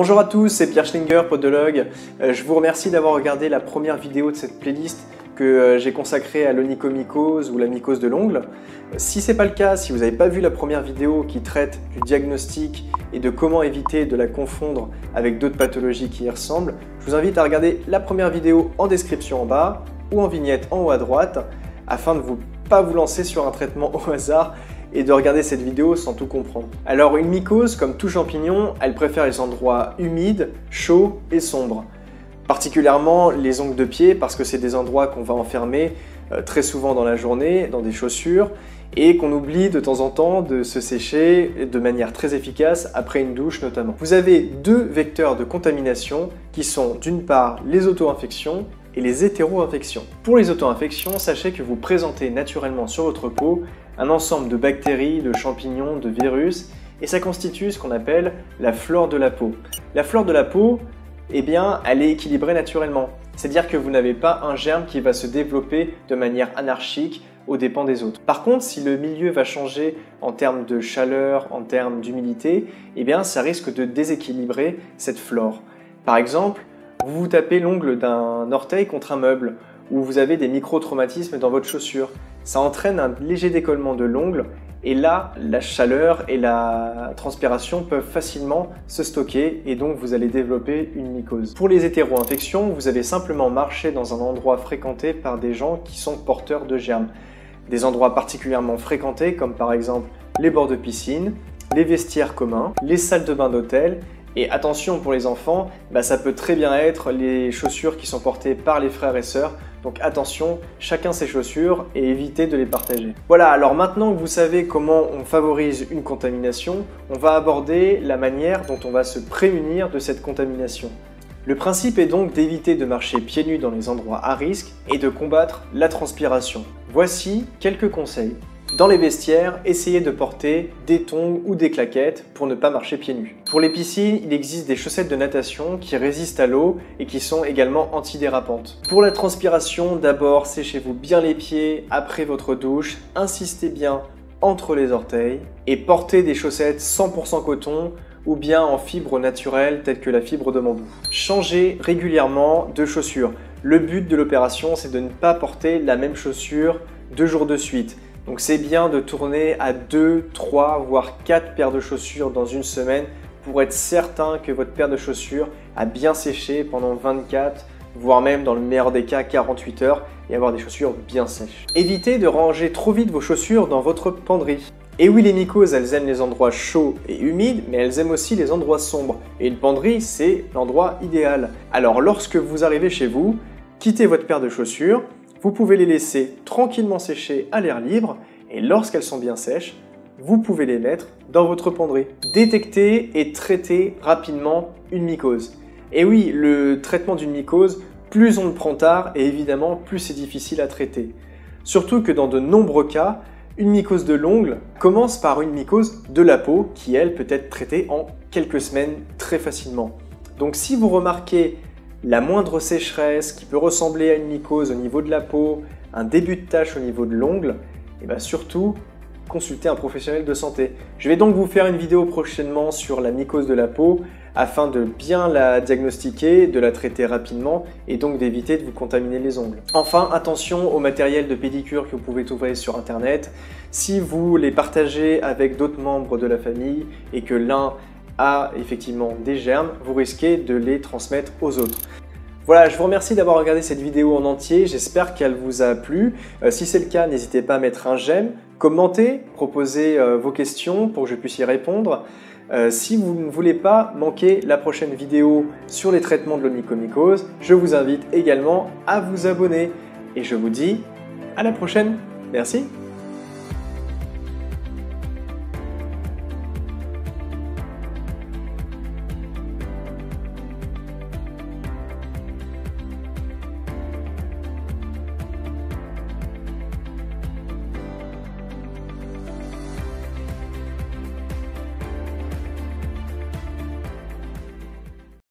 Bonjour à tous, c'est Pierre Schlinger, podologue. Je vous remercie d'avoir regardé la première vidéo de cette playlist que j'ai consacrée à l'onychomycose ou la mycose de l'ongle. Si ce n'est pas le cas, si vous n'avez pas vu la première vidéo qui traite du diagnostic et de comment éviter de la confondre avec d'autres pathologies qui y ressemblent, je vous invite à regarder la première vidéo en description en bas ou en vignette en haut à droite afin de ne pas vous lancer sur un traitement au hasard et de regarder cette vidéo sans tout comprendre. Alors une mycose, comme tout champignon, elle préfère les endroits humides, chauds et sombres. Particulièrement les ongles de pied parce que c'est des endroits qu'on va enfermer très souvent dans la journée, dans des chaussures, et qu'on oublie de temps en temps de se sécher de manière très efficace après une douche notamment. Vous avez deux vecteurs de contamination qui sont d'une part les auto-infections et les hétéro-infections. Pour les auto-infections, sachez que vous présentez naturellement sur votre peau un ensemble de bactéries, de champignons, de virus, et ça constitue ce qu'on appelle la flore de la peau. La flore de la peau, eh bien, elle est équilibrée naturellement. C'est-à-dire que vous n'avez pas un germe qui va se développer de manière anarchique aux dépens des autres. Par contre, si le milieu va changer en termes de chaleur, en termes d'humidité, eh bien, ça risque de déséquilibrer cette flore. Par exemple, vous vous tapez l'ongle d'un orteil contre un meuble, ou vous avez des micro-traumatismes dans votre chaussure. Ça entraîne un léger décollement de l'ongle, et là, la chaleur et la transpiration peuvent facilement se stocker, et donc vous allez développer une mycose. Pour les hétéro-infections, vous avez simplement marché dans un endroit fréquenté par des gens qui sont porteurs de germes. Des endroits particulièrement fréquentés, comme par exemple les bords de piscine, les vestiaires communs, les salles de bain d'hôtel. Et attention pour les enfants, ça peut très bien être les chaussures qui sont portées par les frères et sœurs. Donc attention, chacun ses chaussures et évitez de les partager. Voilà, alors maintenant que vous savez comment on favorise une contamination, on va aborder la manière dont on va se prémunir de cette contamination. Le principe est donc d'éviter de marcher pieds nus dans les endroits à risque et de combattre la transpiration. Voici quelques conseils. Dans les vestiaires, essayez de porter des tongs ou des claquettes pour ne pas marcher pieds nus. Pour les piscines, il existe des chaussettes de natation qui résistent à l'eau et qui sont également antidérapantes. Pour la transpiration, d'abord séchez-vous bien les pieds après votre douche, insistez bien entre les orteils et portez des chaussettes 100% coton ou bien en fibre naturelle telle que la fibre de bambou. Changez régulièrement de chaussures. Le but de l'opération, c'est de ne pas porter la même chaussure 2 jours de suite. Donc c'est bien de tourner à 2, 3, voire 4 paires de chaussures dans une semaine pour être certain que votre paire de chaussures a bien séché pendant 24, voire même dans le meilleur des cas 48 heures et avoir des chaussures bien sèches. Évitez de ranger trop vite vos chaussures dans votre penderie. Et oui, les mycoses, elles aiment les endroits chauds et humides, mais elles aiment aussi les endroits sombres. Et une penderie, c'est l'endroit idéal. Alors lorsque vous arrivez chez vous, quittez votre paire de chaussures. Vous pouvez les laisser tranquillement sécher à l'air libre et lorsqu'elles sont bien sèches, vous pouvez les mettre dans votre penderie. Détectez et traitez rapidement une mycose. Et oui, le traitement d'une mycose, plus on le prend tard et évidemment plus c'est difficile à traiter. Surtout que dans de nombreux cas, une mycose de l'ongle commence par une mycose de la peau qui elle peut être traitée en quelques semaines très facilement. Donc si vous remarquez la moindre sécheresse qui peut ressembler à une mycose au niveau de la peau, un début de tache au niveau de l'ongle, et surtout consultez un professionnel de santé. Je vais donc vous faire une vidéo prochainement sur la mycose de la peau afin de bien la diagnostiquer, de la traiter rapidement et donc d'éviter de vous contaminer les ongles. Enfin, attention au matériel de pédicure que vous pouvez trouver sur internet. Si vous les partagez avec d'autres membres de la famille et que l'un a effectivement des germes, vous risquez de les transmettre aux autres. Voilà, je vous remercie d'avoir regardé cette vidéo en entier, j'espère qu'elle vous a plu. Si c'est le cas, n'hésitez pas à mettre un j'aime, commenter, proposer vos questions pour que je puisse y répondre. Si vous ne voulez pas manquer la prochaine vidéo sur les traitements de l'onychomycose, je vous invite également à vous abonner. Et je vous dis à la prochaine. Merci.